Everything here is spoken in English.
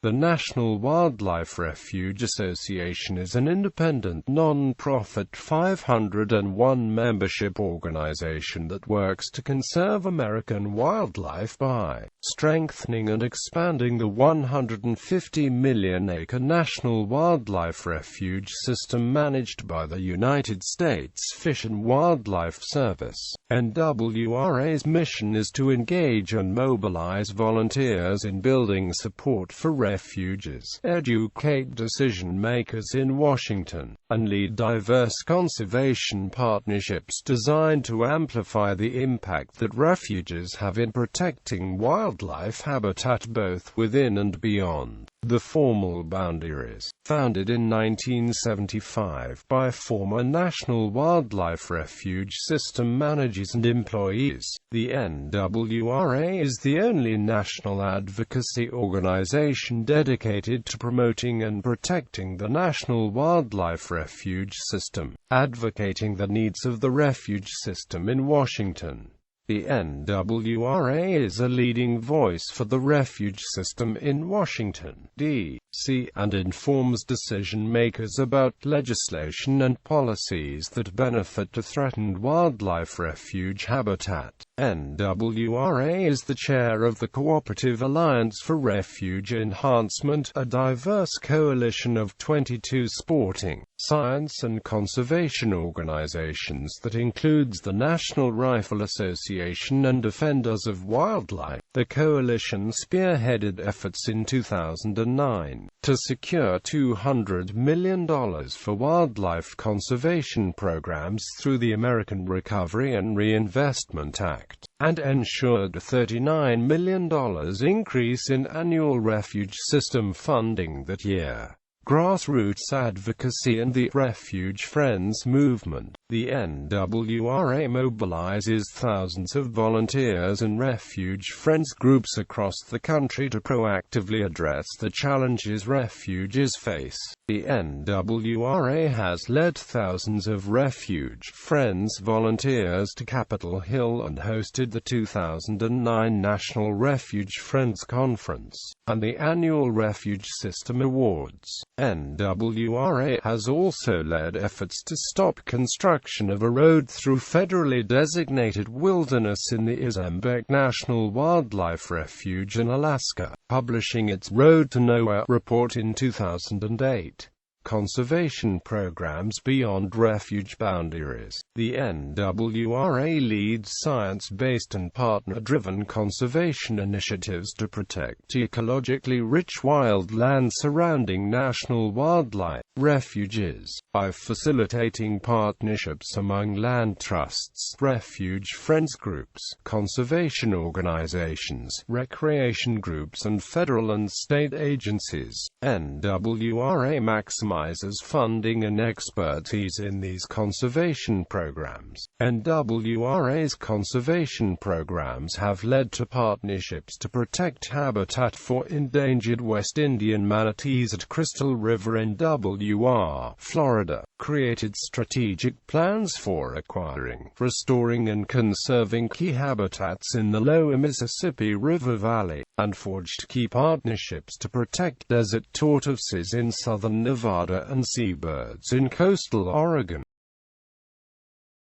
The National Wildlife Refuge Association is an independent, non-profit 501 membership organization that works to conserve American wildlife by strengthening and expanding the 150 million-acre National Wildlife Refuge system managed by the United States Fish and Wildlife Service. NWRA's mission is to engage and mobilize volunteers in building support for refuges, educate decision-makers in Washington, and lead diverse conservation partnerships designed to amplify the impact that refuges have in protecting wildlife habitat both within and beyond the formal boundaries. Founded in 1975 by former National Wildlife Refuge system managers and employees, the NWRA is the only national advocacy organization dedicated to promoting and protecting the National Wildlife Refuge system, advocating the needs of the refuge system in Washington. The NWRA is a leading voice for the refuge system in Washington, D.C., and informs decision-makers about legislation and policies that benefit the threatened wildlife refuge habitat. NWRA is the chair of the Cooperative Alliance for Refuge Enhancement, a diverse coalition of 22 sporting, science and conservation organizations that includes the National Rifle Association and Defenders of Wildlife. The coalition spearheaded efforts in 2009 to secure $200 million for wildlife conservation programs through the American Recovery and Reinvestment Act, and ensured a $39 million increase in annual refuge system funding that year. Grassroots advocacy and the Refuge Friends movement. The NWRA mobilizes thousands of volunteers and refuge friends groups across the country to proactively address the challenges refuges face. The NWRA has led thousands of Refuge Friends volunteers to Capitol Hill and hosted the 2009 National Refuge Friends Conference and the annual Refuge System Awards. NWRA has also led efforts to stop construction of a road through federally designated wilderness in the Izembek National Wildlife Refuge in Alaska, publishing its Road to Nowhere report in 2008. Conservation programs beyond refuge boundaries. The NWRA leads science-based and partner-driven conservation initiatives to protect ecologically rich wildland surrounding national wildlife refuges, by facilitating partnerships among land trusts, refuge friends groups, conservation organizations, recreation groups and federal and state agencies. NWRA maximizes funding and expertise in these conservation programs. NWRA's conservation programs have led to partnerships to protect habitat for endangered West Indian manatees at Crystal River in Florida, created strategic plans for acquiring, restoring and conserving key habitats in the lower Mississippi River Valley, and forged key partnerships to protect desert tortoises in southern Nevada and seabirds in coastal Oregon.